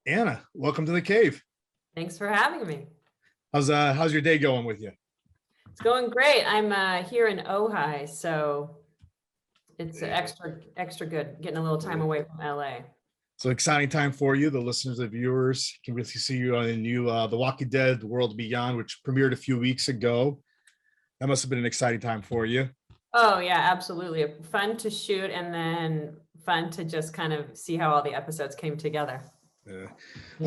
Anna, welcome to the cave. Thanks for having me. How's your day going with you? It's going great. I'm here in Ojai, so it's extra good. Getting a little time away from LA. So exciting time for you. The listeners and viewers can really see you on the new The Walking Dead, The World Beyond, which premiered a few weeks ago. That must have been an exciting time for you. Oh yeah, absolutely. Fun to shoot and then fun to just kind of see how all the episodes came together.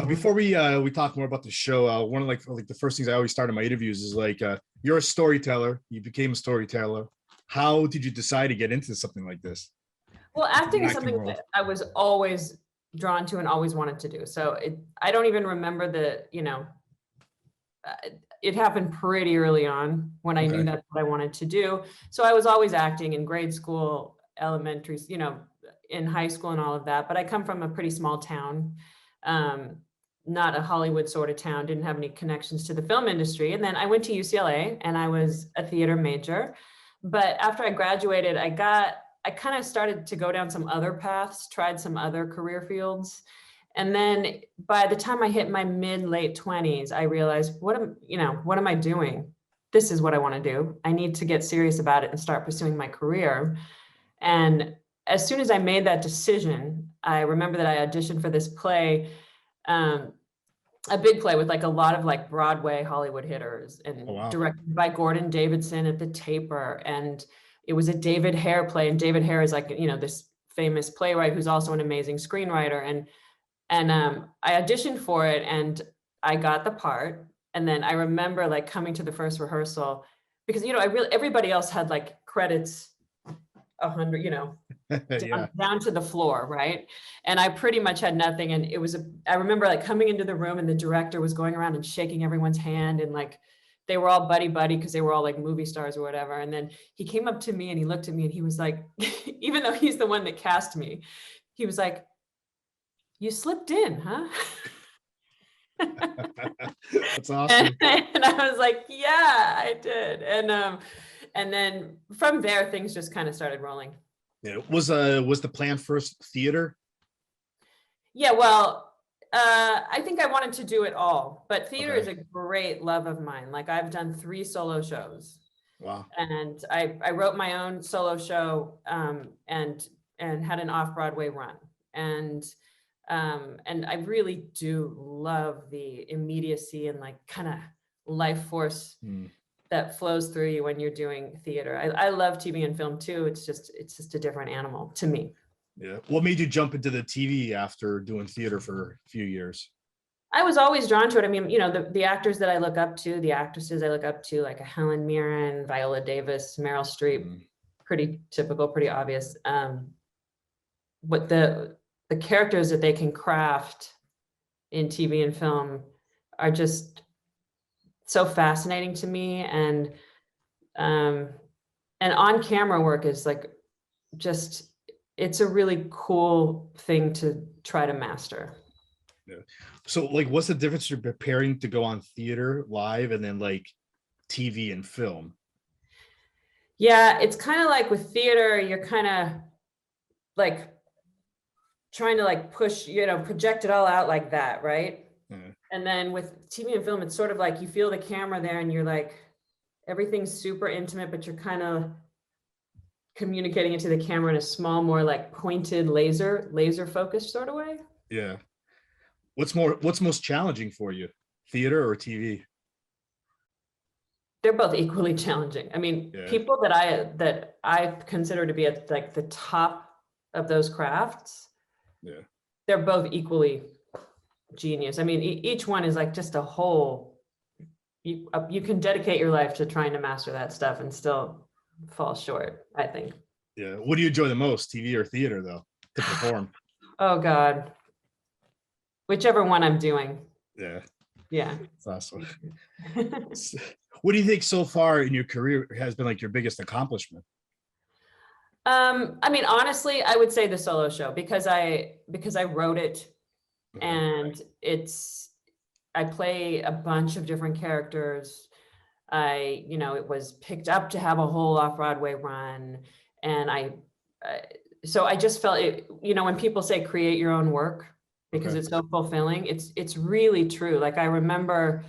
Before we talk more about the show, one of like the first things I always start in my interviews is you're a storyteller. You became a storyteller. How did you decide to get into something like this? Well, acting is something that I was always drawn to and always wanted to do. So I don't even remember it happened pretty early on when I knew that's what I wanted to do. So I was always acting in grade school, elementary, in high school and all of that. But I come from a pretty small town. Not a Hollywood sort of town, didn't have any connections to the film industry. And then I went to UCLA and I was a theater major. But after I graduated, I kind of started to go down some other paths, tried some other career fields. And then by the time I hit my late 20s, I realized, what am I doing? This is what I want to do. I need to get serious about it and start pursuing my career. And as soon as I made that decision, I remember that I auditioned for this play, a big play with like a lot of like Broadway Hollywood hitters, and directed by Gordon Davidson at the Taper. And it was a David Hare play. And David Hare is like, this famous playwright who's also an amazing screenwriter. And I auditioned for it and I got the part. And then I remember like coming to the first rehearsal because, everybody else had like credits 100, down to the floor, right? And I pretty much had nothing. And I remember like coming into the room and the director was going around and shaking everyone's hand, and like they were all buddy because they were all like movie stars or whatever. And then he came up to me and he looked at me and he was like, even though he's the one that cast me, he was like, "You slipped in, huh?" That's awesome. And I was like, "Yeah, I did." And then from there, things just kind of started rolling. Yeah. Was the plan first theater? Yeah, well, I think I wanted to do it all, but theater is a great love of mine. Like I've done 3 solo shows. Wow. And I wrote my own solo show and had an off-Broadway run. And I really do love the immediacy and like kind of life force that flows through you when you're doing theater. I love TV and film too. It's just a different animal to me. Yeah. What made you jump into the TV after doing theater for a few years? I was always drawn to it. I mean, the actors that I look up to, the actresses I look up to, like a Helen Mirren, Viola Davis, Meryl Streep, pretty typical, pretty obvious. What the characters that they can craft in TV and film are just so fascinating to me. And on-camera work is like it's a really cool thing to try to master. Yeah. So like, what's the difference you're preparing to go on theater live and then like TV and film? Yeah, it's kind of like with theater, you're kind of like trying to like push, project it all out like that, right? And then with TV and film, it's sort of like you feel the camera there and you're like, everything's super intimate, but you're kind of communicating it to the camera in a small, more like pointed laser focused sort of way. Yeah. What's most challenging for you, theater or TV? They're both equally challenging. I mean, people that I consider to be at like the top of those crafts, they're both equally genius. I mean, each one is like just a whole, you can dedicate your life to trying to master that stuff and still fall short, I think. Yeah. What do you enjoy the most, TV or theater though, to perform? Oh God. Whichever one I'm doing. Yeah. Yeah. That's awesome. What do you think so far in your career has been like your biggest accomplishment? I mean, honestly, I would say the solo show because I wrote it, and I play a bunch of different characters. It was picked up to have a whole off-Broadway run, and so I just felt it, when people say create your own work, because Okay. it's so fulfilling. It's really true. Like I remember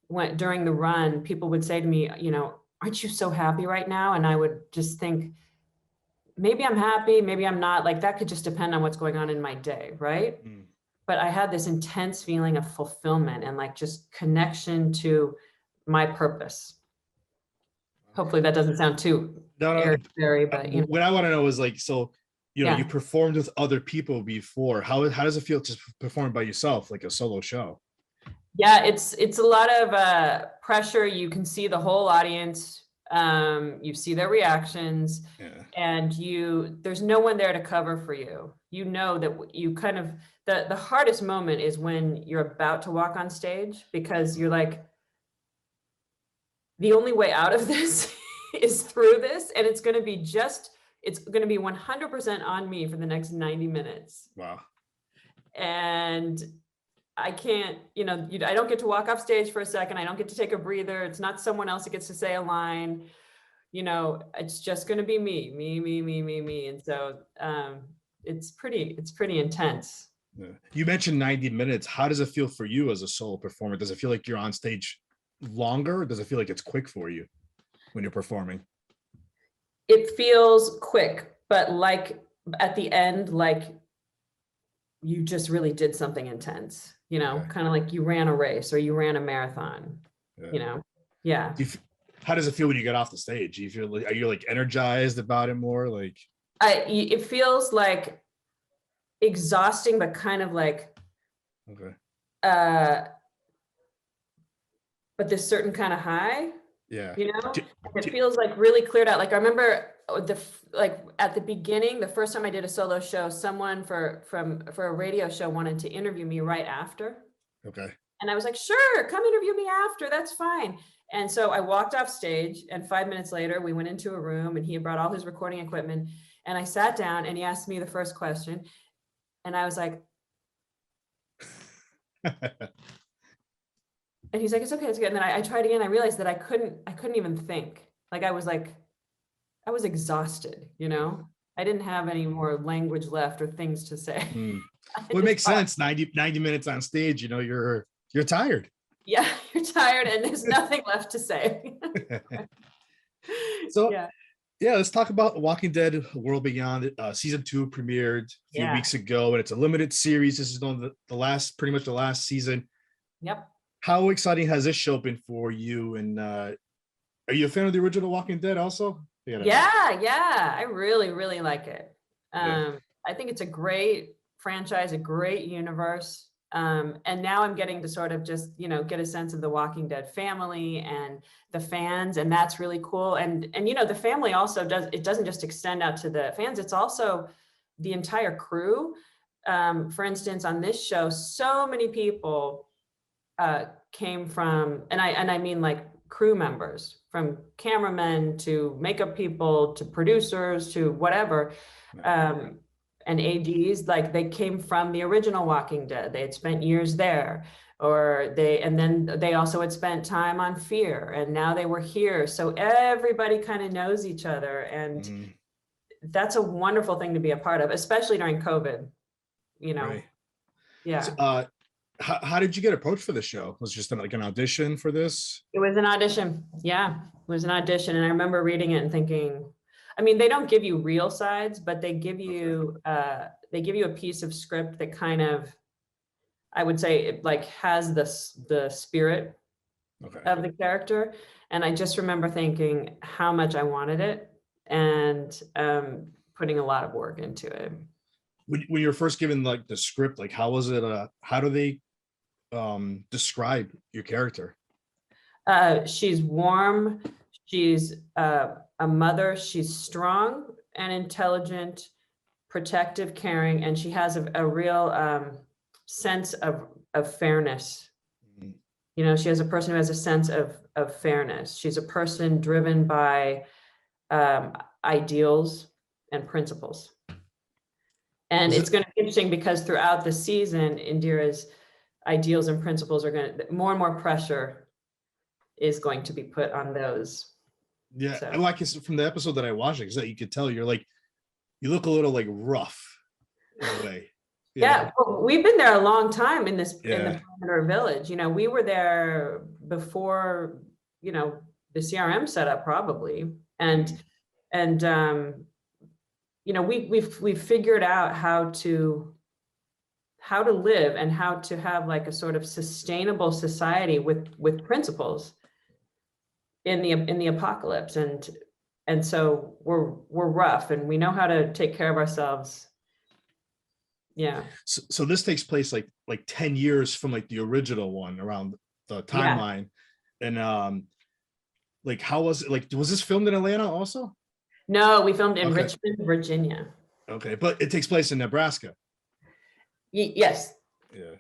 when during the run, people would say to me, you know, aren't you so happy right now? And I would just think, maybe I'm happy, maybe I'm not. Like that could just depend on what's going on in my day, right? Mm. But I had this intense feeling of fulfillment and like just connection to my purpose. Hopefully that doesn't sound too No, no. airy, but you know, What I want to know is like, so, you know, you yeah. performed with other people before. How does it feel to perform by yourself, like a solo show? Yeah, it's a lot of pressure. You can see the whole audience. You see their reactions, Yeah. and there's no one there to cover for you. You know that you kind of the hardest moment is when you're about to walk on stage, because you're like, the only way out of this is through this, and it's going to be 100% on me for the next 90 minutes. Wow. And I can't, you know, I don't get to walk off stage for a second. I don't get to take a breather. It's not someone else that gets to say a line. You know, it's just going to be me. And so it's pretty intense. Yeah. You mentioned 90 minutes. How does it feel for you as a solo performer? Does it feel like you're on stage longer? Or does it feel like it's quick for you when you're performing? It feels quick, but like at the end, like you just really did something intense, you know, Okay. kind of like you ran a race or you ran a marathon, Yeah. you know? Yeah. How does it feel when you get off the stage? Do you feel like, are you like energized about it more? Like, It feels like exhausting, but kind of like, okay. But this certain kind of high, Yeah. you know, it feels like really cleared out. Like I remember like at the beginning, the first time I did a solo show, someone for a radio show wanted to interview me right after. Okay. And I was like, sure, come interview me after, that's fine. And so I walked off stage, and 5 minutes later, we went into a room, and he had brought all his recording equipment, and I sat down, and he asked me the first question, and I was like, and he's like, it's okay, it's good. And then I tried again. I realized that I couldn't even think. Like I was exhausted, you know? I didn't have any more language left or things to say. Well, it makes sense. 90 minutes on stage, you know, you're tired. Yeah, you're tired and there's nothing left to say. So yeah. Let's talk about Walking Dead World Beyond. Season 2 premiered a few weeks ago, and it's a limited series. This is on the pretty much the last season. Yep. How exciting has this show been for you? And are you a fan of the original Walking Dead also? Yeah, I really, really like it. I think it's a great franchise, a great universe. And now I'm getting to sort of just, you know, get a sense of the Walking Dead family and the fans, and that's really cool. And you know, the family also doesn't just extend out to the fans, it's also the entire crew. For instance, on this show, so many people came from, and I mean like crew members, from cameramen to makeup people to producers to whatever, and ADs, like they came from the original Walking Dead. They had spent years there, and then they also had spent time on Fear, and now they were here. So everybody kind of knows each other, and that's a wonderful thing to be a part of, especially during COVID, you know. Right. Yeah. So, how did you get approached for the show? Was it just like an audition for this? It was an audition. Yeah, it was an audition. And I remember reading it and thinking, I mean, they don't give you real sides, but they give you a piece of script that kind of, I would say, it like has the spirit of the character. And I just remember thinking how much I wanted it, and putting a lot of work into it. When you were first given like the script, like how was it? How do they describe your character? She's warm. She's a mother. She's strong and intelligent, protective, caring, and she has a real sense of fairness. You know, she has a person who has a sense of fairness. She's a person driven by ideals and principles. And it's going to be interesting because throughout the season, Indira's ideals and principles are going to, more and more pressure is going to be put on those. Yeah, so. I like it from the episode that I watched, because you could tell you look a little like rough in a way. Yeah, well, we've been there a long time in the Yeah. perimeter village. You know, we were there before, you know, the CRM setup probably. And you know, we've figured out how to live and how to have like a sort of sustainable society with principles in the apocalypse. And so we're rough and we know how to take care of ourselves. Yeah. So this takes place like 10 years from like the original one around the timeline. Yeah. And like how was it, like was this filmed in Atlanta also? No, we filmed in Richmond, Virginia. Okay, but it takes place in Nebraska. Yes. Yeah.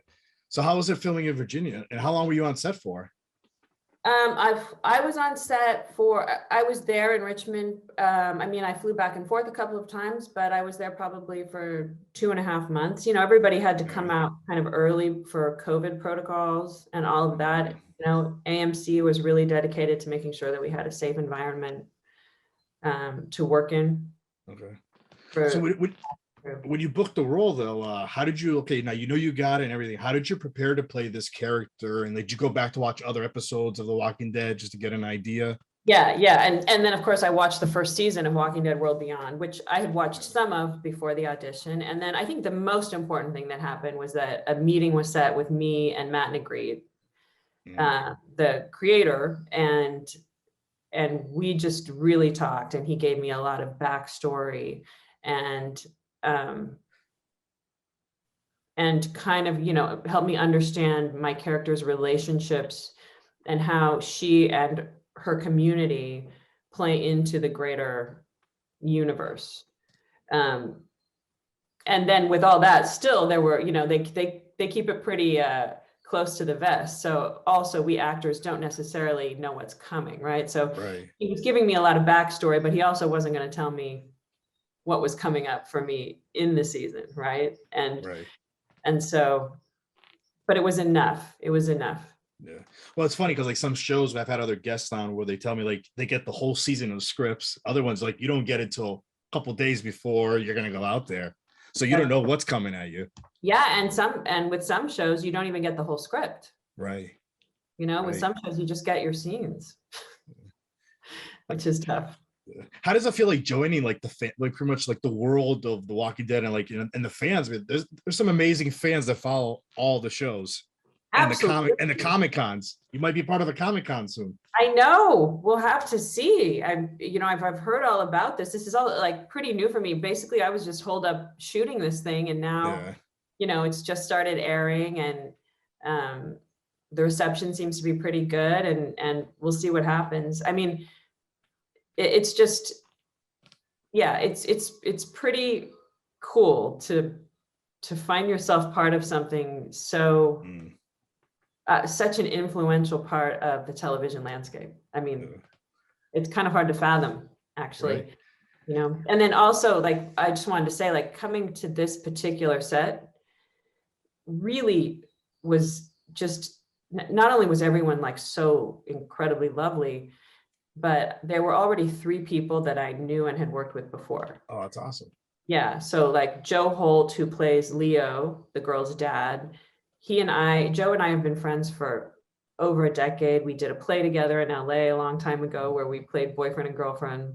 So how was it filming in Virginia, and how long were you on set for? I was on set I was there in Richmond. I mean, I flew back and forth a couple of times, but I was there probably for 2.5 months. You know, everybody had to come out kind of early for COVID protocols and all of that. You know, AMC was really dedicated to making sure that we had a safe environment to work in. Okay. So when you booked the role though, how did you, now you know you got it and everything, how did you prepare to play this character, and did you go back to watch other episodes of The Walking Dead just to get an idea? Yeah. And then of course I watched the first season of Walking Dead World Beyond, which I had watched some of before the audition. And then I think the most important thing that happened was that a meeting was set with me and Matt Negreed, the creator, and we just really talked, and he gave me a lot of backstory and kind of, you know, helped me understand my character's relationships and how she and her community play into the greater universe. And then with all that, still there were, you know, they keep it pretty close to the vest. So also we actors don't necessarily know what's coming, right? So he was giving me a lot of backstory, but he also wasn't going to tell me what was coming up for me in the season, right? And so, but it was enough. It was enough. Yeah. Well, it's funny because like some shows I've had other guests on where they tell me like they get the whole season of scripts. Other ones like you don't get it till a couple days before you're gonna go out there, so you don't know what's coming at you. Yeah, and with some shows you don't even get the whole script. Right. You know, with some shows you just get your scenes, which is tough. How does it feel like joining like like pretty much like the world of The Walking Dead, and like, you know, and the fans? There's some amazing fans that follow all the shows. Absolutely. And the Comic Cons. You might be part of a Comic Con soon. I know. We'll have to see. I've heard all about this. This is all like pretty new for me. Basically, I was just holed up shooting this thing, and now, you know, it's just started airing, and the reception seems to be pretty good, and we'll see what happens. I mean, it's just, yeah, it's pretty cool to find yourself part of something so such an influential part of the television landscape. I mean, it's kind of hard to fathom, actually, you know. And then also, like, I just wanted to say, like, coming to this particular set really was just, not only was everyone like so incredibly lovely, but there were already 3 people that I knew and had worked with before. Oh, that's awesome. Yeah. So like Joe Holt, who plays Leo, the girl's dad, Joe and I have been friends for over a decade. We did a play together in LA a long time ago where we played boyfriend and girlfriend.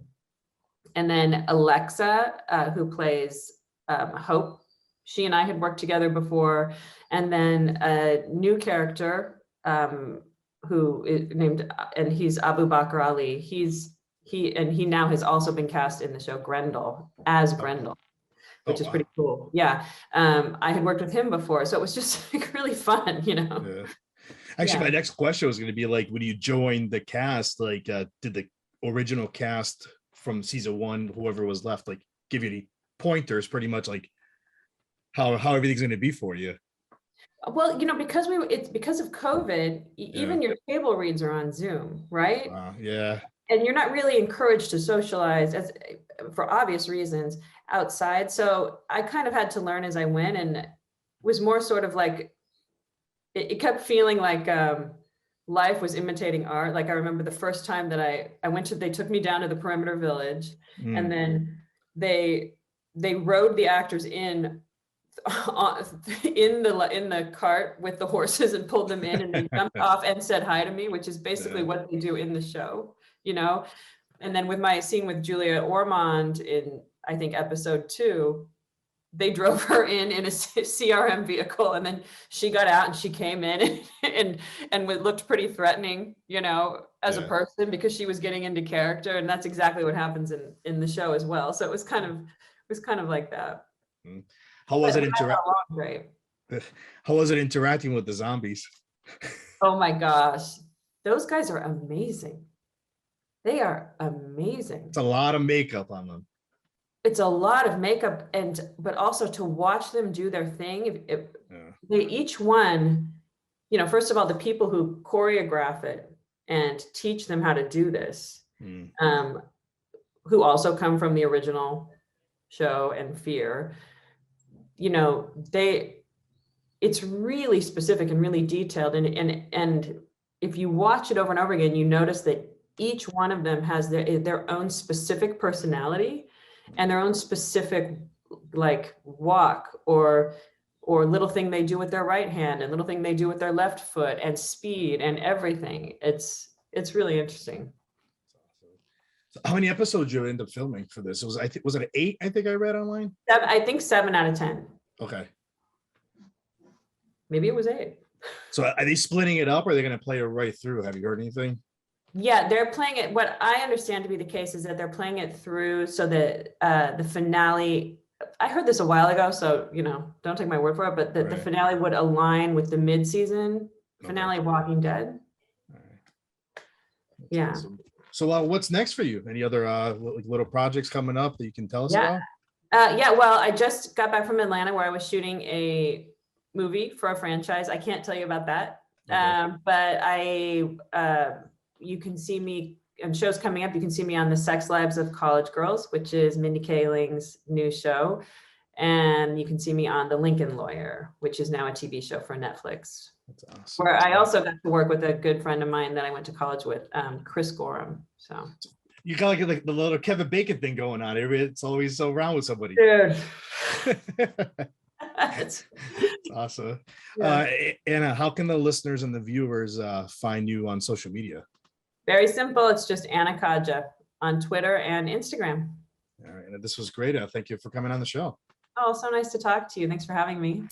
And then Alexa, who plays Hope, she and I had worked together before. And then a new character, who is named, and he's Abu Bakr Ali. He now has also been cast in the show Grendel as Grendel, which is pretty cool. Yeah. I had worked with him before, so it was just like really fun, you know. Yeah. Actually, my next question was going to be like, when you joined the cast, like, did the original cast from season 1, whoever was left, like give you any pointers pretty much like how everything's going to be for you? Well, you know, because it's because of COVID, even your table reads are on Zoom, right? Yeah. And you're not really encouraged to socialize, for obvious reasons, outside. So I kind of had to learn as I went, and it was more sort of like, it kept feeling like life was imitating art. Like I remember the first time that I went to, they took me down to the perimeter village, and then they rode the actors in in the cart with the horses and pulled them in, and they jumped off and said hi to me, which is basically what they do in the show, you know. And then with my scene with Julia Ormond in, I think, episode 2, they drove her in a CRM vehicle, and then she got out and she came in and looked pretty threatening, you know, as a person, because she was getting into character, and that's exactly what happens in the show as well. So it was kind of like that. How was it interacting? Great. How was it interacting with the zombies? Oh my gosh, those guys are amazing. They are amazing. It's a lot of makeup on them. It's a lot of makeup, but also to watch them do their thing. They each one, you know, first of all, the people who choreograph it and teach them how to do this, who also come from the original show and Fear, you know, it's really specific and really detailed. And if you watch it over and over again, you notice that each one of them has their own specific personality and their own specific like walk or little thing they do with their right hand and little thing they do with their left foot and speed and everything. It's really interesting. So how many episodes did you end up filming for this? Was it 8? I think I read online. I think 7 out of 10. Okay. Maybe it was 8. So are they splitting it up, or are they going to play it right through? Have you heard anything? Yeah, they're playing it. What I understand to be the case is that they're playing it through so that the finale, I heard this a while ago, so, you know, don't take my word for it, but the finale would align with the mid-season finale of Walking Dead. All right. Yeah. Awesome. So what's next for you? Any other little projects coming up that you can tell us about? Yeah, well, I just got back from Atlanta where I was shooting a movie for a franchise. I can't tell you about that. Okay. But you can see me, and shows coming up, you can see me on The Sex Lives of College Girls, which is Mindy Kaling's new show. And you can see me on The Lincoln Lawyer, which is now a TV show for Netflix. That's awesome. Where I also got to work with a good friend of mine that I went to college with, Chris Gorham. So you got like the little Kevin Bacon thing going on. It's always around with somebody. Dude. That's awesome. Yeah. Anna, how can the listeners and the viewers find you on social media? Very simple. It's just Anna Khaja on Twitter and Instagram. All right. And this was great. Thank you for coming on the show. Oh, so nice to talk to you. Thanks for having me.